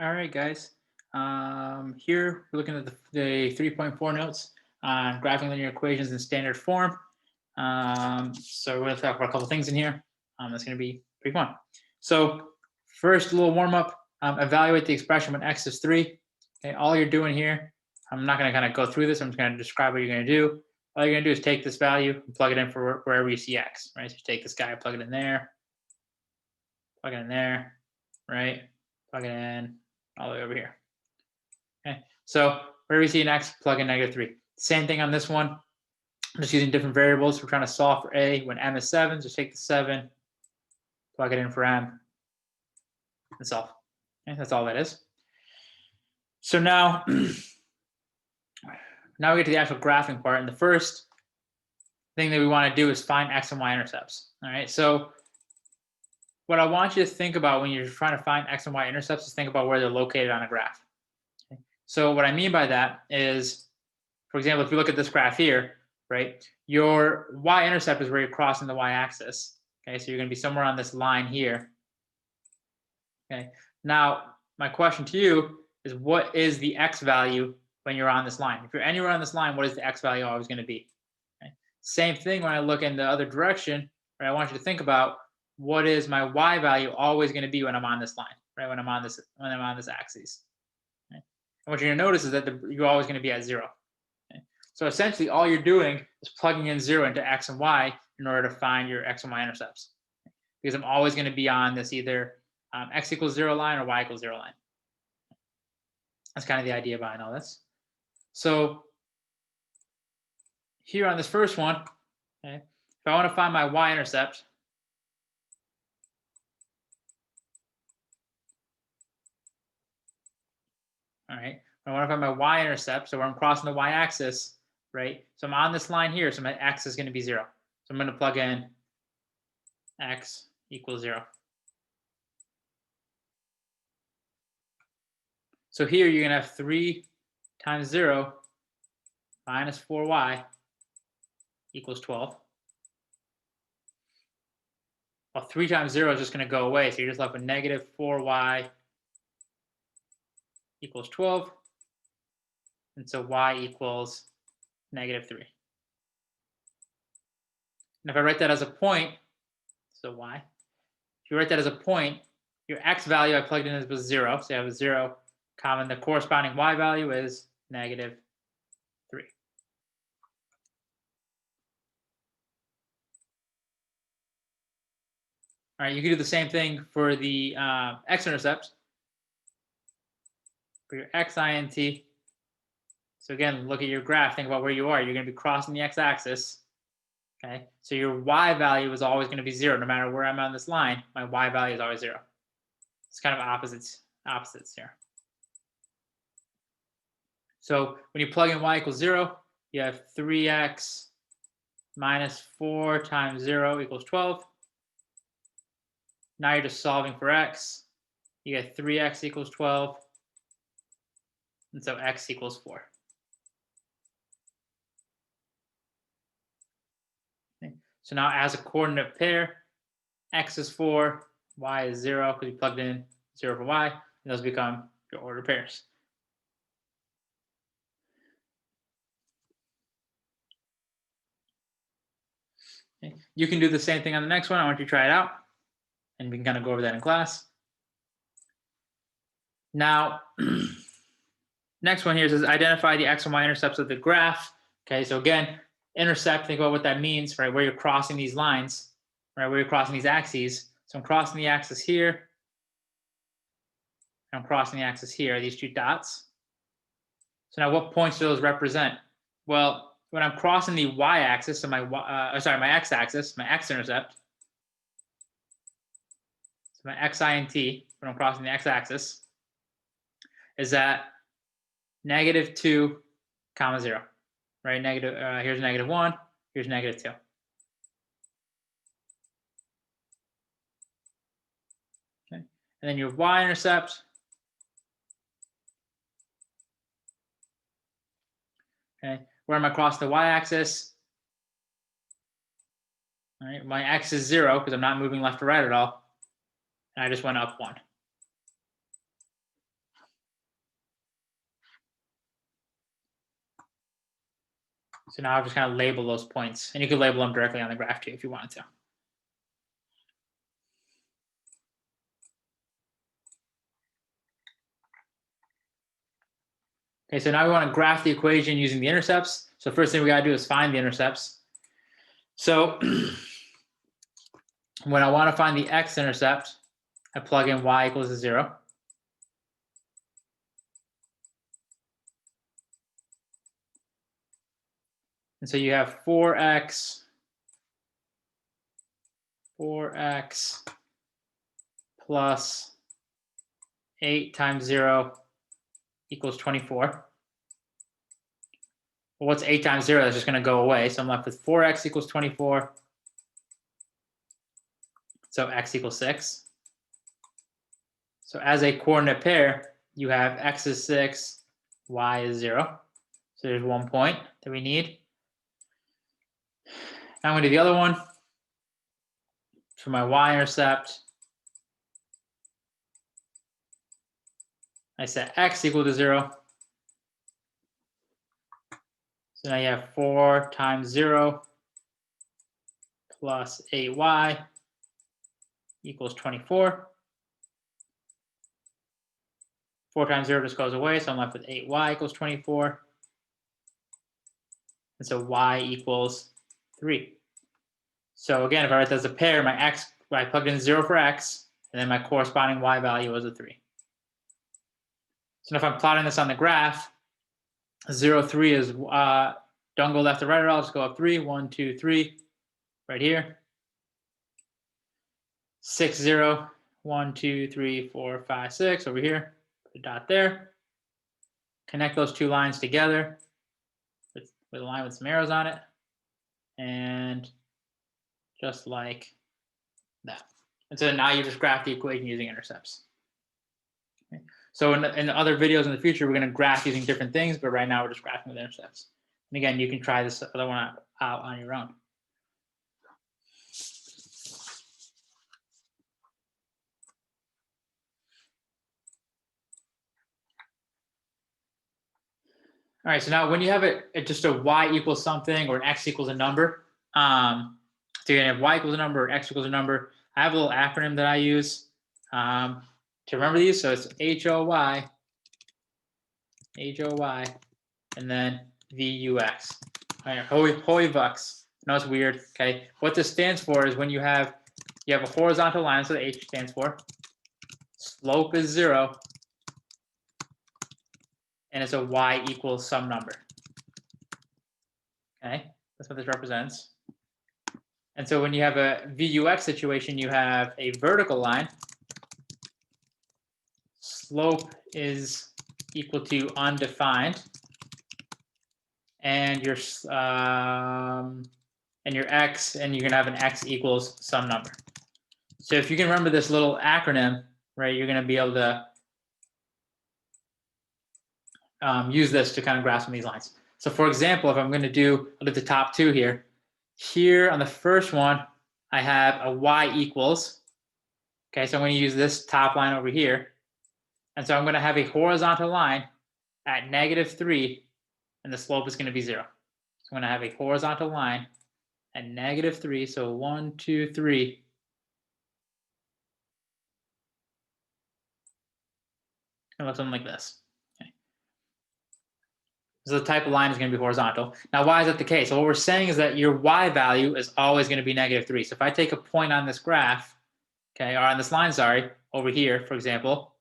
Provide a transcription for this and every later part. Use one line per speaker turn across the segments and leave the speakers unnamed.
All right, guys. Here we're looking at the 3.4 notes on graphing linear equations in standard form. So we're going to talk about a couple things in here. That's going to be pretty fun. So first, a little warm up. Evaluate the expression when x is 3. Okay, all you're doing here, I'm not going to kind of go through this. I'm just going to describe what you're going to do. All you're going to do is take this value and plug it in for wherever you see x. Right. So you take this guy, plug it in there, plug it in there, right? Plug it in all the way over here. Okay, so wherever you see an x, plug in -3. Same thing on this one. I'm just using different variables. We're trying to solve for a when m is 7. Just take the 7, plug it in for m, and solve. Okay, that's all that is. So now, now we get to the actual graphing part. And the first thing that we want to do is find x and y intercepts. All right, so what I want you to think about when you're trying to find x and y intercepts is think about where they're located on a graph. Okay? So what I mean by that is, for example, if you look at this graph here, right, your y-intercept is where you're crossing the y-axis. Okay, so you're going to be somewhere on this line here. Okay, now my question to you is, what is the x value when you're on this line? If you're anywhere on this line, what is the x value always going to be? Okay. Same thing when I look in the other direction, right? I want you to think about, what is my y value always going to be when I'm on this line, right? When I'm on this axis. Okay. And what you're going to notice is that you're always going to be at 0. Okay. So essentially, all you're doing is plugging in 0 into x and y in order to find your x and y intercepts, because I'm always going to be on this either x equals 0 line or y equals 0 line. That's kind of the idea behind all this. So here on this first one, okay, if I want to find my y-intercept, all right, I want to find my y-intercept, so where I'm crossing the y-axis, right? So I'm on this line here, so my x is going to be 0. So I'm going to plug in x equals 0. So here you're going to have 3 times 0 minus 4y equals 12. Well, 3 times 0 is just going to go away, so you're just left with negative 4y equals 12. And so y equals -3. And if I write that as a point, so y, if you write that as a point, your x value I plugged in was 0. So you have a 0 common. The corresponding y value is -3. All right, you can do the same thing for the x-intercept. For your x-int, so again, look at your graph. Think about where you are. You're going to be crossing the x-axis. Okay, so your y value is always going to be 0. No matter where I'm on this line, my y value is always 0. It's kind of opposites here. So when you plug in y equals 0, you have 3x minus 4 times 0 equals 12. Now you're just solving for x. You get 3x equals 12. And so x equals 4. Okay. So now as a coordinate pair, x is 4, y is 0, because you plugged in 0 for y, and those become your order pairs. Okay. You can do the same thing on the next one. I want you to try it out, and we can kind of go over that in class. Now, next one here says identify the x and y intercepts of the graph. Okay, so again, intercept, think about what that means, right? Where you're crossing these lines, right? Where you're crossing these axes. So I'm crossing the axis here. I'm crossing the axis here, these two dots. So now what points do those represent? Well, when I'm crossing the y-axis, so my x-axis, my x-intercept, so my x-int, when I'm crossing the x-axis, is at -2, 0, right? Negative. Here's -1. Here's -2. Okay, and then your y-intercept. Okay, where am I crossing the y-axis? All right, my x is 0 because I'm not moving left or right at all, and I just went up 1. So now I've just kind of label those points, and you could label them directly on the graph too if you wanted to. Okay, so now we want to graph the equation using the intercepts. So first thing we got to do is find the intercepts. So when I want to find the x-intercept, I plug in y equals 0. And so you have 4x plus 8 times 0 equals 24. Well, what's 8 times 0? That's just going to go away. So I'm left with 4x equals 24. So x equals 6. So as a coordinate pair, you have x is 6, y is 0. So there's 1 point that we need. Now I'm going to do the other one. For my y-intercept, I set x equal to 0. So now you have 4 times 0 plus 8y equals 24. 4 times 0 just goes away, so I'm left with 8y equals 24. And so y equals 3. So again, if I write that as a pair, my x, I plugged in 0 for x, and then my corresponding y value was a 3. So if I'm plotting this on the graph, 0, 3 is, don't go left to right at all, just go up 3, 1, 2, 3, right here. 6, 0, 1, 2, 3, 4, 5, 6 over here. Put a dot there. Connect those two lines together with a line with some arrows on it. And just like that. And so now you just graph the equation using intercepts. Okay. So in the other videos in the future, we're going to graph using different things, but right now we're just graphing with intercepts. And again, you can try this other one out on your own. All right, so now when you have just a y equals something or an x equals a number, so you're going to have y equals a number or x equals a number. I have a little acronym that I use to remember these. So it's HOY, and then VUX. All right, HOYVUX. No, it's weird. Okay, what this stands for is when you have a horizontal line, so the H stands for. Slope is 0, and it's a y equals some number. Okay, that's what this represents. And so when you have a VUX situation, you have a vertical line. Slope is equal to undefined, and your x, and you're gonna have an x equals some number. So if you can remember this little acronym, right, you're gonna be able to use this to kind of grasp some of these lines. So for example, if I'm going to do, I'll do the top two here. Here on the first one, I have a y equals. Okay, so I'm going to use this top line over here. And so I'm going to have a horizontal line at -3, and the slope is going to be 0. So I'm going to have a horizontal line at -3. So 1, 2, 3. It looks something like this. So the type of line is going to be horizontal. Now, why is that the case? So what we're saying is that your y value is always going to be -3. So if I take a point on this graph, okay, or on this line, sorry, over here, for example,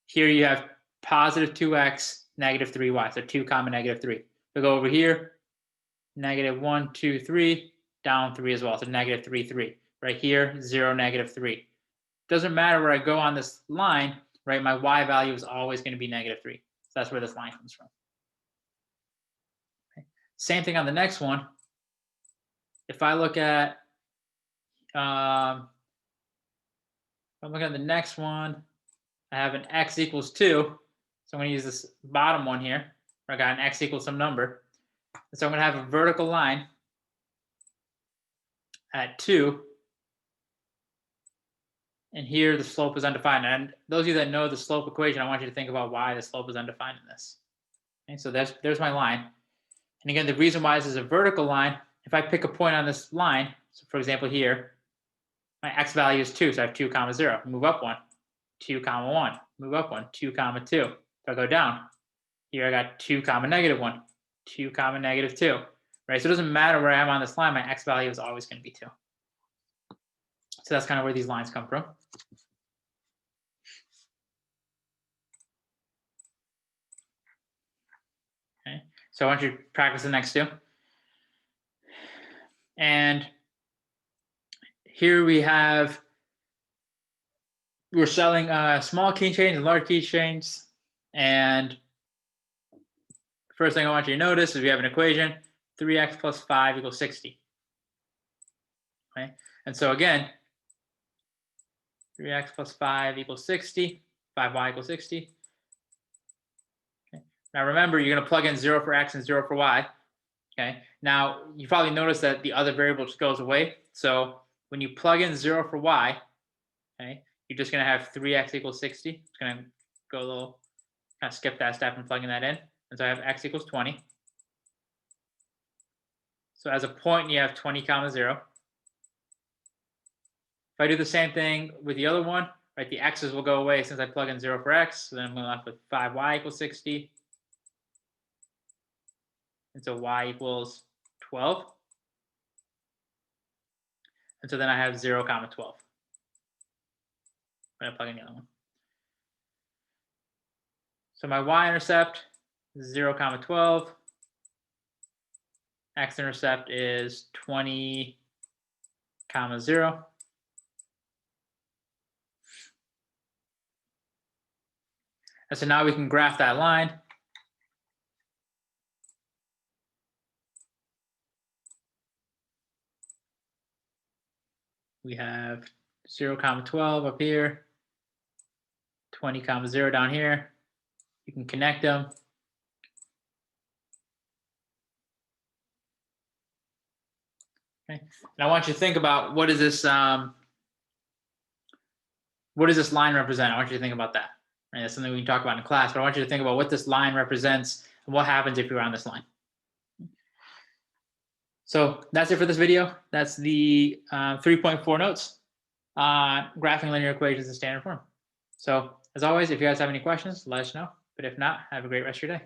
here you have positive 2x, -3y, so 2 comma -3. So go over here, -1, 2, 3, down 3 as well, so -3, 3. Right here, 0, -3. Doesn't matter where I go on this line, right? My y value is always going to be -3. So that's where this line comes from. Same thing on the next one. If I look at, I'm looking at the next one, I have an x equals 2. So I'm going to use this bottom one here, where I got an x equals some number. And so I'm going to have a vertical line at 2. And here the slope is undefined. And those of you that know the slope equation, I want you to think about why the slope is undefined in this. Okay, so there's my line. And again, the reason why this is a vertical line, if I pick a point on this line, so for example here, my x value is 2, so I have 2 comma 0. Move up 1, 2 comma 1. Move up 1, 2 comma 2. If I go down, here I got 2 comma negative 1, 2 comma negative 2. Right? So it doesn't matter where I am on this line, my x value is always going to be 2. So that's kind of where these lines come from. Okay. So I want you to practice the next two. And here we're selling small keychains and large keychains. And first thing I want you to notice is we have an equation, 3x plus 5 equals 60. Okay. And so again, 3x plus 5 equals 60, 5y equals 60. Okay. Now remember, you're going to plug in 0 for x and 0 for y. Okay. Now you probably noticed that the other variable just goes away. So when you plug in 0 for y, okay, you're just going to have 3x equals 60. It's going to go a little, kind of skip that step and plugging that in. And so I have x equals 20. So as a point, you have 20 comma 0. If I do the same thing with the other one, right, the x's will go away since I plug in 0 for x. So then I'm going left with 5y equals 60. And so y equals 12. And so then I have 0 comma 12. I'm going to plug in the other one. So my y-intercept is 0 comma 12. X-intercept is 20 comma 0. And so now we can graph that line. We have 0 comma 12 up here, 20 comma 0 down here. You can connect them. Okay. And I want you to think about what does this line represent? I want you to think about that. Right? That's something we can talk about in class, but I want you to think about what this line represents and what happens if you're on this line. So that's it for this video. That's the 3.4 notes on graphing linear equations in standard form. So as always, if you guys have any questions, let us know. But if not, have a great rest of your day.